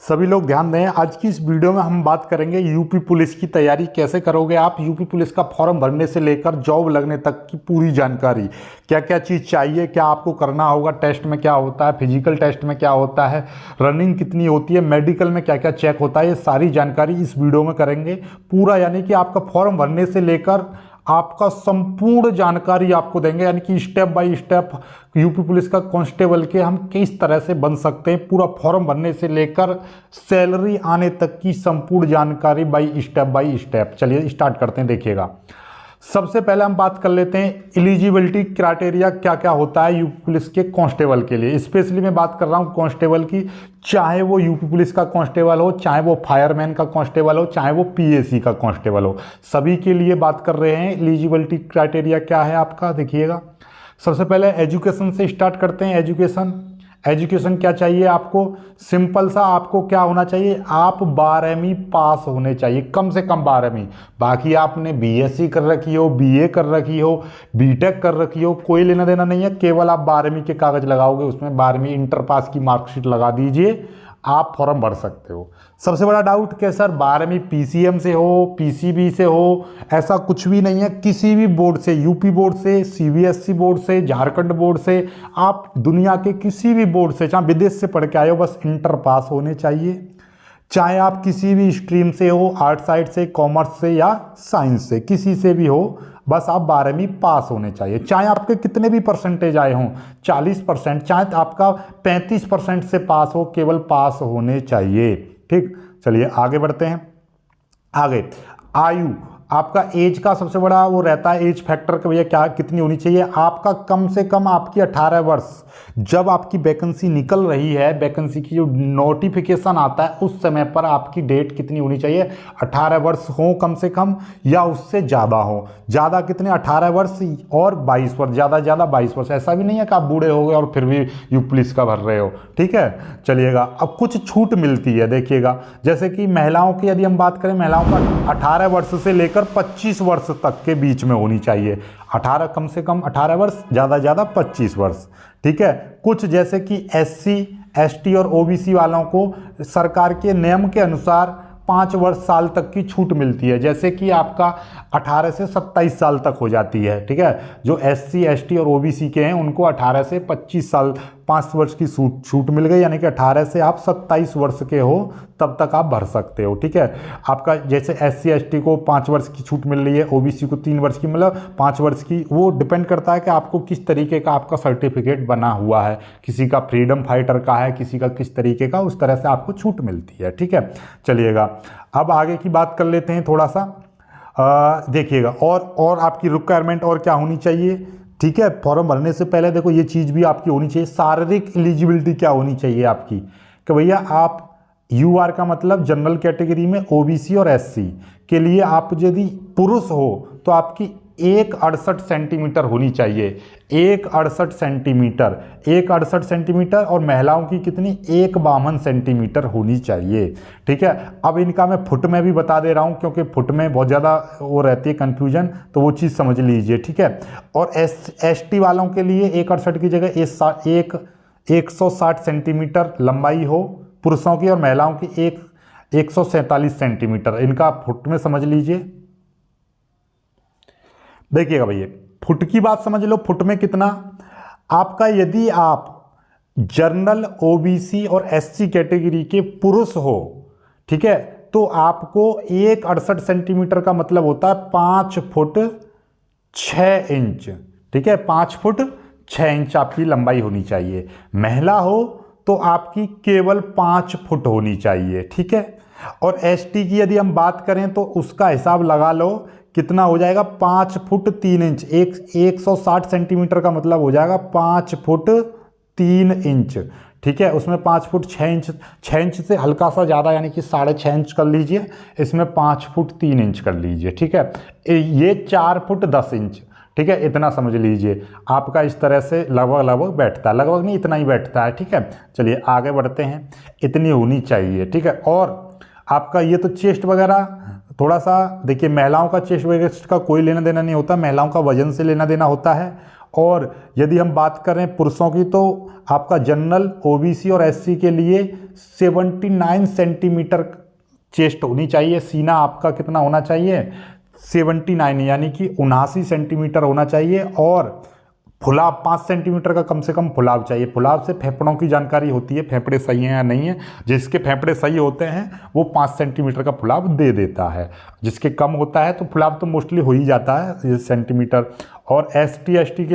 सभी लोग ध्यान दें। आज की इस वीडियो में हम बात करेंगे यूपी पुलिस की तैयारी कैसे करोगे आप। यूपी पुलिस का फॉर्म भरने से लेकर जॉब लगने तक की पूरी जानकारी, क्या क्या चीज़ चाहिए, क्या आपको करना होगा, टेस्ट में क्या होता है, फिजिकल टेस्ट में क्या होता है, रनिंग कितनी होती है, मेडिकल में क्या क्या चेक होता है, ये सारी जानकारी इस वीडियो में करेंगे पूरा। यानी कि आपका फॉर्म भरने से लेकर आपका संपूर्ण जानकारी आपको देंगे, यानी कि step by step UP police का कांस्टेबल के हम किस तरह से बन सकते हैं। पूरा फॉर्म भरने से लेकर सैलरी आने तक की संपूर्ण जानकारी बाय स्टेप। चलिए स्टार्ट करते हैं। देखिएगा, सबसे पहले हम बात कर लेते हैं एलिजिबिलिटी क्राइटेरिया क्या क्या होता है यूपी पुलिस के कांस्टेबल के लिए। स्पेशली मैं बात कर रहा हूं कांस्टेबल की, चाहे वो यूपी पुलिस का कांस्टेबल हो, चाहे वो फायरमैन का कांस्टेबल हो, चाहे वो पीएसी का कांस्टेबल हो, सभी के लिए बात कर रहे हैं। एलिजिबिलिटी क्राइटेरिया क्या है आपका, देखिएगा। सबसे पहले एजुकेशन से स्टार्ट करते हैं। एजुकेशन क्या चाहिए आपको, सिंपल सा आपको क्या होना चाहिए, आप 12वीं पास होने चाहिए, कम से कम 12वीं। बाकी आपने बीएससी कर रखी हो, बीए कर रखी हो, बीटेक कर रखी हो, कोई लेना देना नहीं है। केवल आप 12वीं के कागज लगाओगे, उसमें 12वीं इंटर पास की मार्कशीट लगा दीजिए, आप फॉर्म भर सकते हो। सबसे बड़ा डाउट कि सर 12वीं पीसीएम से हो, पीसीबी से हो, ऐसा कुछ भी नहीं है। किसी भी बोर्ड से, यूपी बोर्ड से, सीबीएसई बोर्ड से, झारखंड बोर्ड से, आप दुनिया के किसी भी बोर्ड से, चाहे विदेश से पढ़ के आए हो, बस इंटर पास होने चाहिए। चाहे आप किसी भी स्ट्रीम से हो, आर्ट साइड से, कॉमर्स से या साइंस से, किसी से भी हो, बस आप 12वीं पास होने चाहिए। चाहे आपके कितने भी परसेंटेज आए हों, 40%, चाहे आपका 35% से पास हो, केवल पास होने चाहिए। ठीक, चलिए आगे बढ़ते हैं। आगे आयु, आपका एज का सबसे बड़ा वो रहता है, एज फैक्टर का भैया क्या कितनी होनी चाहिए। आपका कम से कम आपकी 18 वर्ष, जब आपकी वैकेंसी निकल रही है, वैकेंसी की जो नोटिफिकेशन आता है उस समय पर आपकी डेट कितनी होनी चाहिए, 18 वर्ष हो कम से कम, या उससे ज़्यादा हो। ज़्यादा कितने, 18 वर्ष और 22 वर्ष, ज़्यादा 22 वर्ष। ऐसा भी नहीं है कि आप बूढ़े हो गए और फिर भी यूपी पुलिस का भर रहे हो। ठीक है, चलिएगा। अब कुछ छूट मिलती है, देखिएगा। जैसे कि महिलाओं की यदि हम बात करें, महिलाओं का 18 वर्ष से लेकर 25 वर्ष तक के बीच में होनी चाहिए। 18 कम से कम 18 वर्ष, ज़्यादा 25 वर्ष। ठीक है। कुछ जैसे कि एससी, एसटी और ओबीसी वालों को सरकार के नियम के अनुसार 5 वर्ष साल तक की छूट मिलती है। जैसे कि आपका 18 से 27 साल तक हो जाती है। ठीक है, जो एससी, एसटी और ओबीसी के हैं उनको 18 से 25 साल 5 वर्ष की छूट मिल गई, यानी कि 18 से आप 27 वर्ष के हो तब तक आप भर सकते हो। ठीक है, आपका जैसे एससी एसटी को 5 वर्ष की छूट मिल रही है, ओबीसी को 3 वर्ष की, मतलब 5 वर्ष की। वो डिपेंड करता है कि आपको किस तरीके का आपका सर्टिफिकेट बना हुआ है। किसी का फ्रीडम फाइटर का है, किसी का किस तरीके का, उस तरह से आपको छूट मिलती है। ठीक है, चलिएगा। अब आगे की बात कर लेते हैं थोड़ा सा। देखिएगा, और आपकी रिक्वायरमेंट और क्या होनी चाहिए। ठीक है, फॉर्म भरने से पहले देखो ये चीज़ भी आपकी होनी चाहिए। शारीरिक एलिजिबिलिटी क्या होनी चाहिए आपकी, कि भैया आप यूआर का मतलब जनरल कैटेगरी में ओबीसी और एससी के लिए आप यदि पुरुष हो तो आपकी 168 सेंटीमीटर होनी चाहिए। 168 सेंटीमीटर, 168 सेंटीमीटर, और महिलाओं की कितनी, 152 सेंटीमीटर होनी चाहिए। ठीक है, अब इनका मैं फुट में भी बता दे रहा हूं, क्योंकि फुट में बहुत ज़्यादा वो रहती है कन्फ्यूजन, तो वो चीज़ समझ लीजिए। ठीक है, और एसटी वालों के लिए 168 की जगह 160 सेंटीमीटर लंबाई हो पुरुषों की, और महिलाओं की 147 सेंटीमीटर। इनका फुट में समझ लीजिए। देखिएगा भैया, फुट की बात समझ लो। फुट में कितना आपका, यदि आप जनरल, ओबीसी और एससी कैटेगरी के पुरुष हो, ठीक है, तो आपको 168 सेंटीमीटर का मतलब होता है 5 फुट 6 इंच। ठीक है, 5 फुट 6 इंच आपकी लंबाई होनी चाहिए। महिला हो तो आपकी केवल 5 फुट होनी चाहिए। ठीक है, और एसटी की यदि हम बात करें तो उसका हिसाब लगा लो कितना हो जाएगा, 5 फुट 3 इंच। 160 सेंटीमीटर का मतलब हो जाएगा 5 फुट 3 इंच। ठीक है, उसमें 5 फुट 6 इंच से हल्का सा ज़्यादा, यानी कि 6.5 इंच कर लीजिए। इसमें 5 फुट 3 इंच कर लीजिए। ठीक है, ये 4 फुट 10 इंच। ठीक है, इतना समझ लीजिए। आपका इस तरह से लगभग बैठता है, लगभग नहीं, इतना ही बैठता है। ठीक है, चलिए आगे बढ़ते हैं। इतनी होनी चाहिए। ठीक है, और आपका ये तो चेस्ट वगैरह थोड़ा सा देखिए, महिलाओं का चेस्ट वेस्ट का कोई लेना देना नहीं होता, महिलाओं का वजन से लेना देना होता है। और यदि हम बात करें पुरुषों की तो आपका जनरल, ओबीसी और एससी के लिए 79 सेंटीमीटर चेस्ट होनी चाहिए। सीना आपका कितना होना चाहिए? 79 यानी कि 79 सेंटीमीटर होना चाहिए। और फुलाव 5 सेंटीमीटर का कम से कम फुलाव चाहिए। फुलाव से फेफड़ों की जानकारी होती है, फेफड़े सही हैं या नहीं है। जिसके फेफड़े सही होते हैं वो 5 सेंटीमीटर का फुलाव दे देता है। जिसके कम होता है तो फुलाव तो मोस्टली हो ही जाता है ये सेंटीमीटर। और एसटी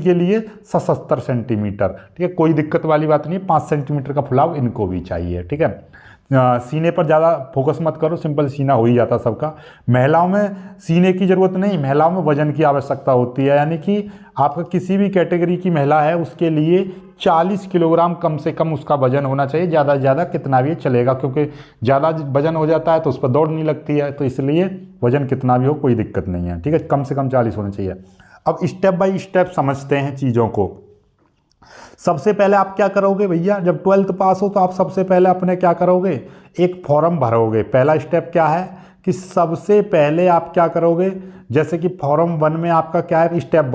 के लिए 77 सेंटीमीटर। ठीक है, कोई दिक्कत वाली बात नहीं है, 5 सेंटीमीटर का फुलाव इनको भी चाहिए। ठीक है, सीने पर ज़्यादा फोकस मत करो, सिंपल सीना हो ही जाता सबका। महिलाओं में सीने की ज़रूरत नहीं, महिलाओं में वजन की आवश्यकता होती है। यानी कि आपका किसी भी कैटेगरी की महिला है उसके लिए 40 किलोग्राम कम से कम उसका वजन होना चाहिए। ज़्यादा से ज़्यादा कितना भी चलेगा, क्योंकि ज़्यादा वजन हो जाता है तो उस पर दौड़ नहीं लगती है। तो इसलिए वजन कितना भी हो कोई दिक्कत नहीं है। ठीक है, कम से कम 40 होना चाहिए। अब स्टेप बाय स्टेप समझते हैं चीज़ों को। सबसे पहले आप क्या करोगे भैया, जब 12th पास हो तो आप सबसे पहले अपने क्या करोगे, एक फॉर्म भरोगे। पहला स्टेप क्या है कि सबसे पहले आप क्या करोगे, जैसे कि फॉर्म 1 में आपका क्या है, स्टेप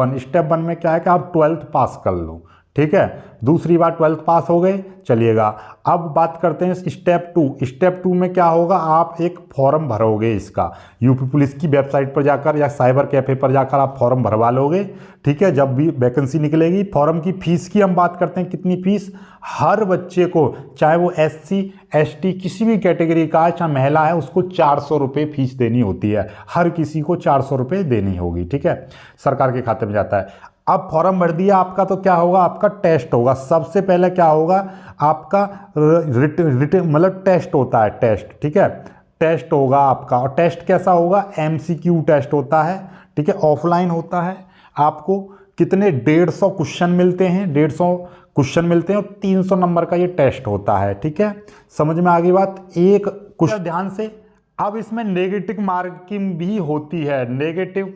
1 में क्या है कि आप 12th पास कर लो। ठीक है, दूसरी बार 12th पास हो गए, चलिएगा। अब बात करते हैं स्टेप 2। स्टेप 2 में क्या होगा, आप एक फॉर्म भरोगे इसका। यूपी पुलिस की वेबसाइट पर जाकर या साइबर कैफ़े पर जाकर आप फॉर्म भरवा लोगे। ठीक है, जब भी वैकेंसी निकलेगी। फॉर्म की फ़ीस की हम बात करते हैं, कितनी फ़ीस हर बच्चे को, चाहे वो SC ST किसी भी कैटेगरी का है, चाहे महिला है, उसको 400 रुपये फीस देनी होती है। हर किसी को 400 रुपये देनी होगी। ठीक है, सरकार के खाते में जाता है। अब फॉर्म भर दिया आपका तो क्या होगा, आपका टेस्ट होगा। सबसे पहले क्या होगा, आपका रिटन मतलब टेस्ट होता है, टेस्ट। ठीक है, टेस्ट होगा आपका। और टेस्ट कैसा होगा, MCQ टेस्ट होता है। ठीक है, ऑफलाइन होता है। आपको कितने 150 क्वेश्चन मिलते हैं, 150 क्वेश्चन मिलते हैं और 300 नंबर का ये टेस्ट होता है। ठीक है, समझ में आ गई बात। एक क्वेश्चन ध्यान से। अब इसमें नेगेटिव मार्किंग भी होती है। नेगेटिव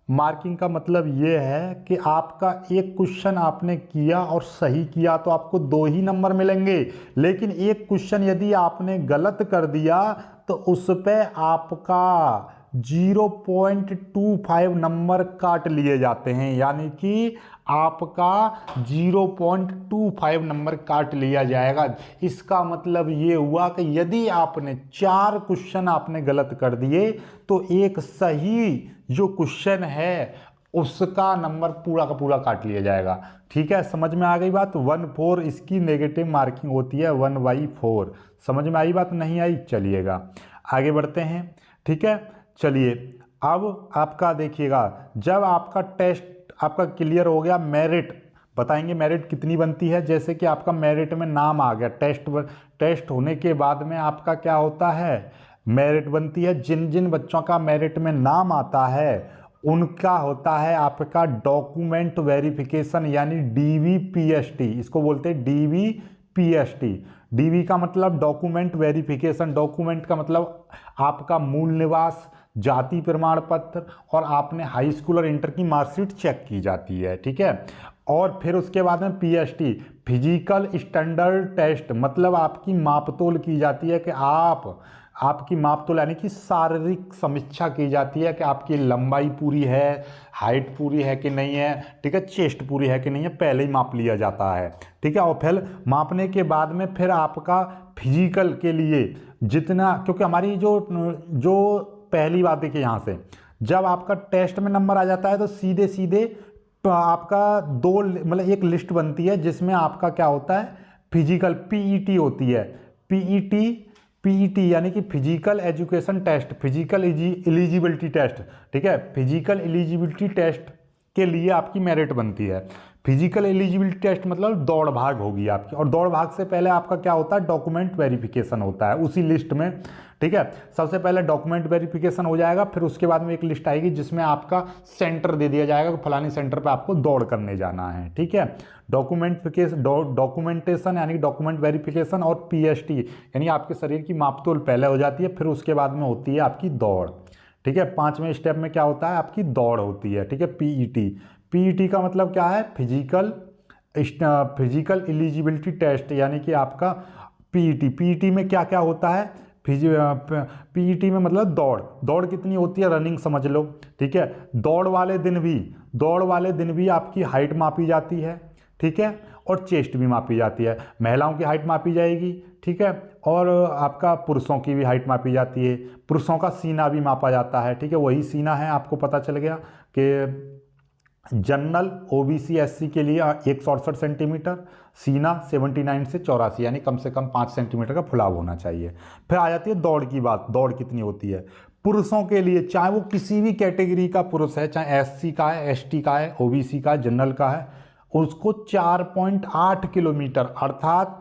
मार्किंग का मतलब ये है कि आपका एक क्वेश्चन आपने किया और सही किया तो आपको 2 ही नंबर मिलेंगे। लेकिन एक क्वेश्चन यदि आपने गलत कर दिया तो उस पे आपका 0.25 नंबर काट लिए जाते हैं। यानी कि आपका 0.25 नंबर काट लिया जाएगा। इसका मतलब ये हुआ कि यदि आपने 4 क्वेश्चन आपने गलत कर दिए तो एक सही जो क्वेश्चन है उसका नंबर पूरा का पूरा काट लिया जाएगा। ठीक है, समझ में आ गई बात। 1/4 इसकी नेगेटिव मार्किंग होती है, 1/4। समझ में आई बात, नहीं आई, चलिएगा आगे बढ़ते हैं। ठीक है, चलिए अब आपका देखिएगा, जब आपका टेस्ट आपका क्लियर हो गया, मेरिट बताएंगे मेरिट कितनी बनती है। जैसे कि आपका मेरिट में नाम आ गया, टेस्ट होने के बाद में आपका क्या होता है, मेरिट बनती है। जिन जिन बच्चों का मेरिट में नाम आता है उनका होता है आपका डॉक्यूमेंट वेरिफिकेशन, यानी DVPST। इसको बोलते हैं DVPST। DV का मतलब डॉक्यूमेंट वेरिफिकेशन। डॉक्यूमेंट का मतलब आपका मूल निवास, जाति प्रमाण पत्र और आपने हाई स्कूल और इंटर की मार्कशीट चेक की जाती है। ठीक है, और फिर उसके बाद में PST फिजिकल स्टैंडर्ड टेस्ट, मतलब आपकी मापतोल की जाती है कि आपकी मापतोल यानी कि शारीरिक समीक्षा की जाती है कि आपकी लंबाई पूरी है, हाइट पूरी है कि नहीं है। ठीक है, चेस्ट पूरी है कि नहीं है, पहले ही माप लिया जाता है। ठीक है, और फिर मापने के बाद में फिर आपका फिजिकल के लिए जितना, क्योंकि हमारी जो पहली बात देखिए यहाँ से, जब आपका टेस्ट में नंबर आ जाता है तो सीधे सीधे तो आपका मतलब एक लिस्ट बनती है जिसमें आपका क्या होता है, फिजिकल PET होती है। PET यानी कि physical education test, physical eligibility test. ठीक है, फिजिकल एलिजिबिलिटी टेस्ट के लिए आपकी मेरिट बनती है। फिजिकल एलिजिबिलिटी टेस्ट मतलब दौड़ भाग होगी आपकी, और दौड़ भाग से पहले आपका क्या होता है, डॉक्यूमेंट वेरिफिकेशन होता है उसी लिस्ट में। ठीक है, सबसे पहले डॉक्यूमेंट वेरिफिकेशन हो जाएगा, फिर उसके बाद में एक लिस्ट आएगी जिसमें आपका सेंटर दे दिया जाएगा कि फलानी सेंटर पे आपको दौड़ करने जाना है। ठीक है, डॉक्यूमेंटेशन यानी डॉक्यूमेंट वेरिफिकेशन और PST यानी आपके शरीर की मापतोल पहले हो जाती है, फिर उसके बाद में होती है आपकी दौड़। ठीक है, 5वें स्टेप में क्या होता है, आपकी दौड़ होती है। ठीक है, PET का मतलब क्या है, फिजिकल एलिजिबिलिटी टेस्ट, यानी कि आपका PET में क्या क्या होता है, पीईटी में मतलब दौड़ कितनी होती है, रनिंग समझ लो, ठीक है। दौड़ वाले दिन भी आपकी हाइट मापी जाती है, ठीक है, और चेस्ट भी मापी जाती है। महिलाओं की हाइट मापी जाएगी, ठीक है, और आपका पुरुषों की भी हाइट मापी जाती है। पुरुषों का सीना भी मापा जाता है, ठीक है, वही सीना है, आपको पता चल गया कि जनरल ओबीसी एससी के लिए 168 सेंटीमीटर, सीना 79 से 84 यानी कम से कम 5 सेंटीमीटर का फुलाव होना चाहिए। फिर आ जाती है दौड़ की बात, दौड़ कितनी होती है पुरुषों के लिए, चाहे वो किसी भी कैटेगरी का पुरुष है, चाहे एससी का है, एसटी का है, ओबीसी का है, जनरल का है, उसको 4.8 किलोमीटर अर्थात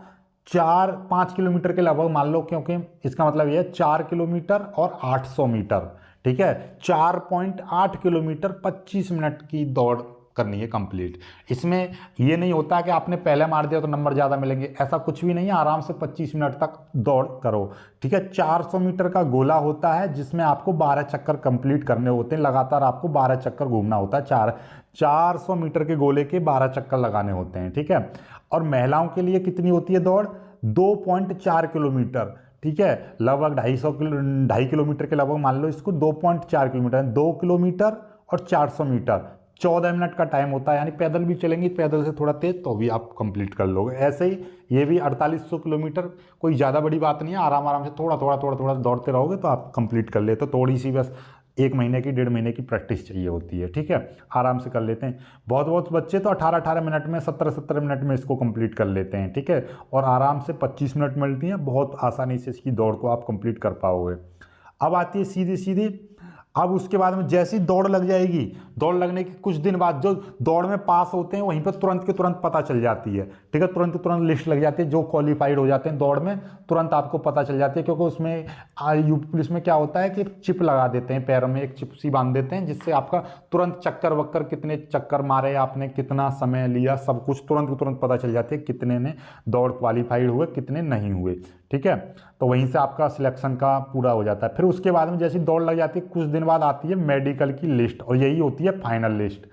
4-5 किलोमीटर के लगभग मान लो, क्योंकि इसका मतलब ये है 4 किलोमीटर और 800 मीटर, ठीक है, 4.8 किलोमीटर 25 मिनट की दौड़ करनी है कंप्लीट। इसमें ये नहीं होता कि आपने पहले मार दिया तो नंबर ज़्यादा मिलेंगे, ऐसा कुछ भी नहीं है, आराम से 25 मिनट तक दौड़ करो, ठीक है। 400 मीटर का गोला होता है जिसमें आपको 12 चक्कर कंप्लीट करने होते हैं, लगातार आपको 12 चक्कर घूमना होता है, 400 मीटर के गोले के 12 चक्कर लगाने होते हैं, ठीक है। और महिलाओं के लिए कितनी होती है दौड़, 2.4 किलोमीटर, ठीक है, लगभग 2.5 किलोमीटर के लगभग मान लो इसको, 2.4 किलोमीटर, 2 किलोमीटर और 400 मीटर 14 मिनट का टाइम होता है, यानी पैदल भी चलेंगे, पैदल से थोड़ा तेज तो भी आप कंप्लीट कर लोगे। ऐसे ही ये भी 4800 किलोमीटर, कोई ज़्यादा बड़ी बात नहीं है, आराम से थोड़ा दौड़ते रहोगे तो आप कंप्लीट कर लेते हो। थोड़ी सी बस 1 महीने की 1.5 महीने की प्रैक्टिस चाहिए होती है, ठीक है, आराम से कर लेते हैं। बहुत बच्चे तो 18 मिनट में, 17 मिनट में इसको कंप्लीट कर लेते हैं, ठीक है, और आराम से 25 मिनट मिलती हैं, बहुत आसानी से इसकी दौड़ को आप कंप्लीट कर पाओगे। अब आती है सीधी, अब उसके बाद में जैसी दौड़ लग जाएगी, दौड़ लगने के कुछ दिन बाद जो दौड़ में पास होते हैं वहीं पर तुरंत के तुरंत पता चल जाती है, ठीक है, तुरंत लिस्ट लग जाती है, जो क्वालिफाइड हो जाते हैं दौड़ में तुरंत आपको पता चल जाती है, क्योंकि उसमें यूपी पुलिस में क्या होता है कि चिप लगा देते हैं, पैरों में एक चिप सी बांध देते हैं, जिससे आपका तुरंत चक्कर वक्कर, कितने चक्कर मारे आपने, कितना समय लिया, सब कुछ तुरंत पता चल जाती है, कितने ने दौड़ क्वालिफाइड हुए, कितने नहीं हुए, ठीक है। तो वहीं से आपका सिलेक्शन का पूरा हो जाता है। फिर उसके बाद में जैसी दौड़ लग जाती है कुछ दिन बाद आती है मेडिकल की लिस्ट, और यही होती है फाइनल लिस्ट।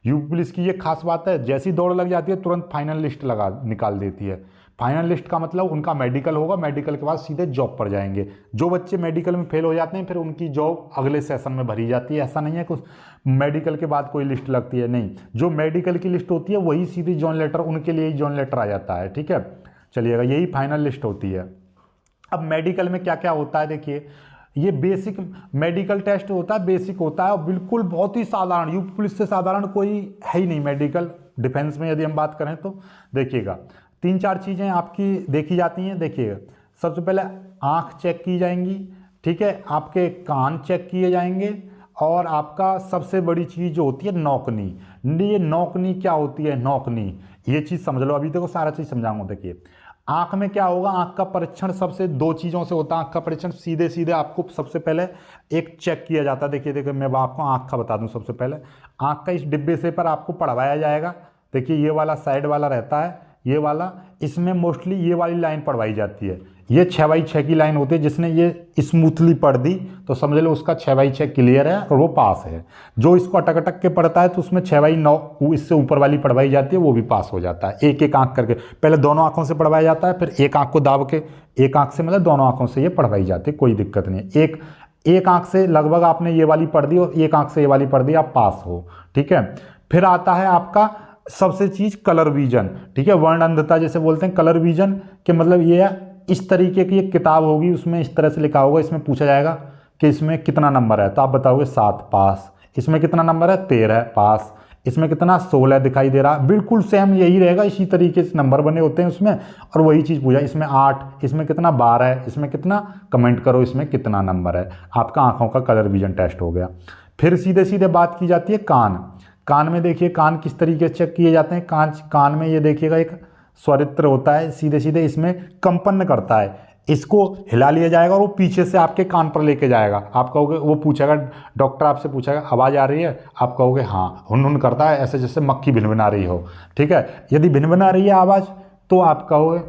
यूपी पुलिस की ये खास बात है, जैसी दौड़ लग जाती है तुरंत फाइनल लिस्ट निकाल देती है। फाइनल लिस्ट का मतलब उनका मेडिकल होगा, मेडिकल के बाद सीधे जॉब पर जाएंगे। जो बच्चे मेडिकल में फेल हो जाते हैं फिर उनकी जॉब अगले सेशन में भरी जाती है। ऐसा नहीं है कुछ मेडिकल के बाद कोई लिस्ट लगती है, नहीं, जो मेडिकल की लिस्ट होती है वही सीधी जॉइन लेटर, उनके लिए ही जॉइन लेटर आ जाता है, ठीक है। चलिएगा, यही फाइनल लिस्ट होती है। अब मेडिकल में क्या क्या होता है, देखिए, ये बेसिक मेडिकल टेस्ट होता है, बेसिक होता है और बिल्कुल बहुत ही साधारण, यूपी पुलिस से साधारण कोई है ही नहीं मेडिकल। डिफेंस में यदि हम बात करें तो देखिएगा 3-4 चीज़ें आपकी देखी जाती हैं। देखिएगा, सबसे पहले आंख चेक की जाएंगी, ठीक है, आपके कान चेक किए जाएंगे, और आपका सबसे बड़ी चीज़ जो होती है नौकनी। ये नौकनी क्या होती है, नौकनी, ये चीज़ समझ लो। अभी देखो सारा चीज़ समझाऊंगा। देखिए, आंख में क्या होगा, आंख का परीक्षण सबसे 2 चीज़ों से होता है। आंख का परीक्षण सीधे आपको सबसे पहले एक चेक किया जाता है। देखिए मैं आपको आंख का बता दूं। सबसे पहले आंख का इस डिब्बे से पर आपको पढ़वाया जाएगा। देखिए, ये वाला साइड वाला रहता है, ये वाला, इसमें मोस्टली ये वाली लाइन पढ़वाई जाती है। ये 6x6 की लाइन होती है, जिसने ये स्मूथली पढ़ दी तो समझ लो उसका 6x6 क्लियर है और वो पास है। जो इसको अटक के पढ़ता है तो उसमें 6x9 इससे ऊपर वाली पढ़वाई जाती है, वो भी पास हो जाता है। एक आंख करके पहले दोनों आंखों से पढ़वाया जाता है, फिर एक आंख को दाब के, एक आंख से मतलब दोनों आंखों से ये पढ़वाई जाती है, कोई दिक्कत नहीं। एक आंख से लगभग आपने ये वाली पढ़ दी और एक आंख से ये वाली पढ़ दी, आप पास हो, ठीक है। फिर आता है आपका सबसे चीज कलर विजन, ठीक है, वर्ण अंधता जैसे बोलते हैं। कलर विजन के मतलब ये है, इस तरीके की एक किताब होगी, उसमें इस तरह से लिखा होगा, इसमें पूछा जाएगा कि इसमें कितना नंबर है, तो आप बताओगे 7, पास। इसमें कितना नंबर है, 13, पास। इसमें कितना, 16 दिखाई दे रहा, बिल्कुल सेम यही रहेगा, इसी तरीके से नंबर बने होते हैं उसमें। और वही चीज़ पूछा, इसमें 8, इसमें कितना, 12 है, इसमें कितना, कमेंट करो इसमें कितना नंबर है। आपका आंखों का कलर विजन टेस्ट हो गया। फिर सीधे बात की जाती है कान में। देखिए, कान किस तरीके से चेक किए जाते हैं। कान में ये देखिएगा एक स्वरित्र होता है, सीधे इसमें कंपन करता है, इसको हिला लिया जाएगा और वो पीछे से आपके कान पर लेके जाएगा। आप कहोगे, वो पूछेगा, डॉक्टर आपसे पूछेगा आवाज़ आ रही है, आप कहोगे हाँ, हुन करता है, ऐसे जैसे मक्खी भिनभिना रही हो, ठीक है। यदि भिनभिना रही है आवाज़ तो आप कहोगे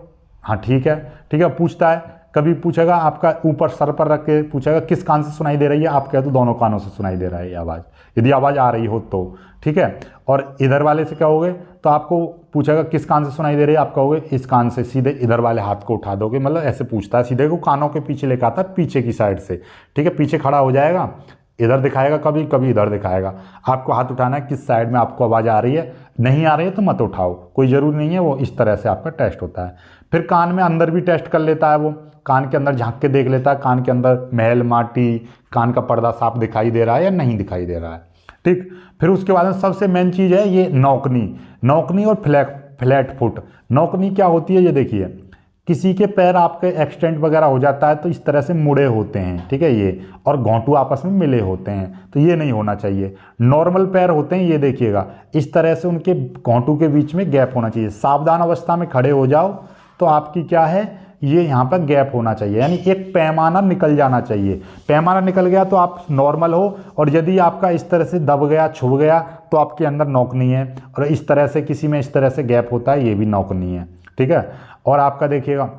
हाँ ठीक है, पूछता है कभी पूछेगा आपका ऊपर सर पर रख के पूछेगा किस कान से सुनाई दे रही है, आप कह दो दोनों कानों से सुनाई दे रहा है ये आवाज़, यदि आवाज़ आ रही हो तो, ठीक है। और इधर वाले से कहोगे तो आपको पूछेगा किस कान से सुनाई दे रही है, आप कहोगे इस कान से, सीधे इधर वाले हाथ को उठा दोगे, मतलब ऐसे पूछता है, सीधे को कानों के पीछे लेकर आता है, पीछे की साइड से, ठीक है। पीछे खड़ा हो जाएगा, इधर दिखाएगा, कभी कभी इधर दिखाएगा, आपको हाथ उठाना है किस साइड में आपको आवाज़ आ रही है, नहीं आ रही है तो मत उठाओ, कोई ज़रूरी नहीं है, वो इस तरह से आपका टेस्ट होता है। फिर कान में अंदर भी टेस्ट कर लेता है, वो कान के अंदर झांक के देख लेता है, कान के अंदर मैल माटी, कान का पर्दा साफ दिखाई दे रहा है या नहीं दिखाई दे रहा है, ठीक। फिर उसके बाद में सबसे मेन चीज़ है ये नौकनी और फ्लैट फुट। नौकनी क्या होती है, ये देखिए, किसी के पैर आपके एक्सटेंड वगैरह हो जाता है तो इस तरह से मुड़े होते हैं, ठीक है ये, और घोंटू आपस में मिले होते हैं, तो ये नहीं होना चाहिए। नॉर्मल पैर होते हैं, ये देखिएगा, इस तरह से उनके घोंटू के बीच में गैप होना चाहिए। सावधान अवस्था में खड़े हो जाओ तो आपकी क्या है, ये यहाँ पर गैप होना चाहिए, यानी एक पैमाना निकल जाना चाहिए। पैमाना निकल गया तो आप नॉर्मल हो, और यदि आपका इस तरह से दब गया, छुप गया, तो आपके अंदर नौकनी है। और इस तरह से किसी में इस तरह से गैप होता है, ये भी नौकनी है, ठीक है। और आपका देखिएगा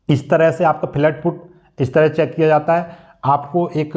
इस तरह से आपका फ्लैट फुट इस तरह चेक किया जाता है। आपको एक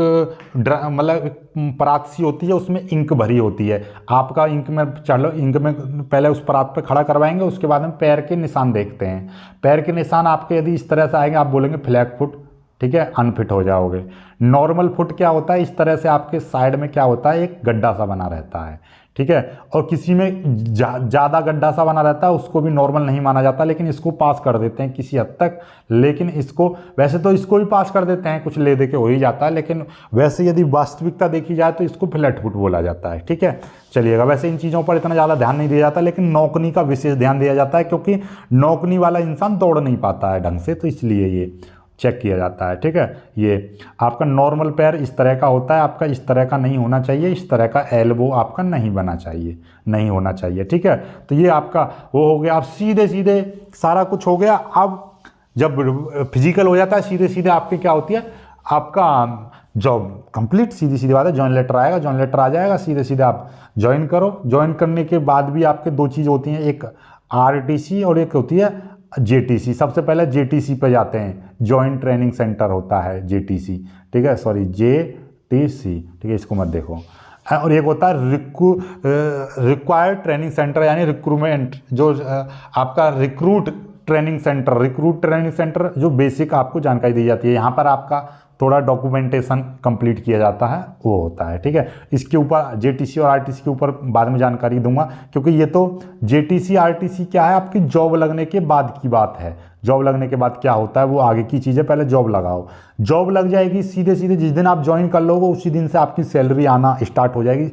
मतलब परात सी होती है, उसमें इंक भरी होती है, आपका इंक में चलो, इंक में पहले उस परात पे खड़ा करवाएंगे, उसके बाद हम पैर के निशान देखते हैं। पैर के निशान आपके यदि इस तरह से आएंगे, आप बोलेंगे फ्लैट फुट, ठीक है, अनफिट हो जाओगे। नॉर्मल फुट क्या होता है, इस तरह से आपके साइड में क्या होता है, एक गड्ढा सा बना रहता है, ठीक है। और किसी में ज़्यादा गड्ढा सा बना रहता है, उसको भी नॉर्मल नहीं माना जाता, लेकिन इसको पास कर देते हैं किसी हद तक। लेकिन इसको वैसे तो इसको भी पास कर देते हैं, कुछ ले दे के हो ही जाता है, लेकिन वैसे यदि वास्तविकता देखी जाए तो इसको फ्लैट फुट बोला जाता है, ठीक है। चलिएगा, वैसे इन चीज़ों पर इतना ज़्यादा ध्यान नहीं दिया जाता, लेकिन नौकनी का विशेष ध्यान दिया जाता है, क्योंकि नौकनी वाला इंसान दौड़ नहीं पाता है ढंग से, तो इसलिए ये चेक किया जाता है, ठीक है। ये आपका नॉर्मल पैर इस तरह का होता है, आपका इस तरह का नहीं होना चाहिए, इस तरह का एल्बो आपका नहीं बना चाहिए, नहीं होना चाहिए, ठीक है। तो ये आपका वो हो गया, आप सीधे सीधे सारा कुछ हो गया। अब जब फिजिकल हो जाता है, सीधे सीधे आपकी क्या होती है, आपका जॉब कंप्लीट, सीधी सीधी बात है, जॉइन लेटर आएगा, जॉइन लेटर आ जाएगा, सीधे सीधे आप ज्वाइन करो। ज्वाइन करने के बाद भी आपके दो चीज़ होती हैं, एक RTC और एक होती है JTC। सबसे पहले JTC पे जाते हैं, जॉइंट ट्रेनिंग सेंटर होता है JTC, ठीक है, सॉरी JTC, ठीक है, इसको मत देखो। और एक होता है रिक्वायर्ड ट्रेनिंग सेंटर, यानी रिक्रूटमेंट, जो आपका रिक्रूट ट्रेनिंग सेंटर जो बेसिक आपको जानकारी दी जाती है, यहाँ पर आपका थोड़ा डॉक्यूमेंटेशन कंप्लीट किया जाता है, वो होता है, ठीक है। इसके ऊपर JTC और RTC के ऊपर बाद में जानकारी दूंगा, क्योंकि ये तो JTC RTC क्या है, आपकी जॉब लगने के बाद की बात है। जॉब लगने के बाद क्या होता है वो आगे की चीज़ है, पहले जॉब लगाओ। जॉब लग जाएगी, सीधे सीधे जिस दिन आप ज्वाइन कर लोगे उसी दिन से आपकी सैलरी आना स्टार्ट हो जाएगी।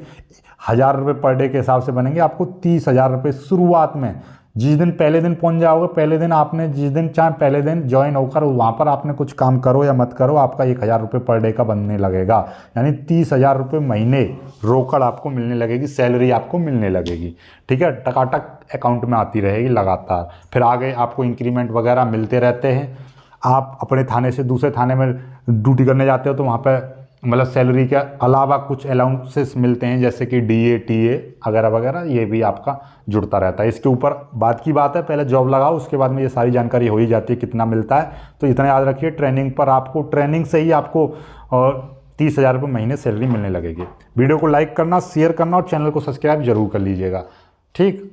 1000 रुपये पर डे के हिसाब से बनेंगे आपको 30,000 रुपये शुरुआत में। जिस दिन पहले दिन पहुंच जाओगे, पहले दिन आपने जिस दिन चाहे पहले दिन ज्वाइन होकर वहाँ पर आपने कुछ काम करो या मत करो, आपका 1000 रुपये पर डे का बनने लगेगा, यानी 30,000 रुपये महीने रोकड़ आपको मिलने लगेगी, सैलरी आपको मिलने लगेगी, ठीक है। टकाटक अकाउंट में आती रहेगी लगातार। फिर आगे आपको इंक्रीमेंट वगैरह मिलते रहते हैं। आप अपने थाने से दूसरे थाने में ड्यूटी करने जाते हो तो वहाँ पर मतलब सैलरी के अलावा कुछ अलाउंसेस मिलते हैं, जैसे कि DA TA वगैरह वगैरह, ये भी आपका जुड़ता रहता है। इसके ऊपर बाद की बात है, पहले जॉब लगाओ, उसके बाद में ये सारी जानकारी हो ही जाती है कितना मिलता है। तो इतना याद रखिए, ट्रेनिंग पर आपको, ट्रेनिंग से ही आपको 30,000 रुपये महीने सैलरी मिलने लगेगी। वीडियो को लाइक करना, शेयर करना और चैनल को सब्सक्राइब जरूर कर लीजिएगा, ठीक।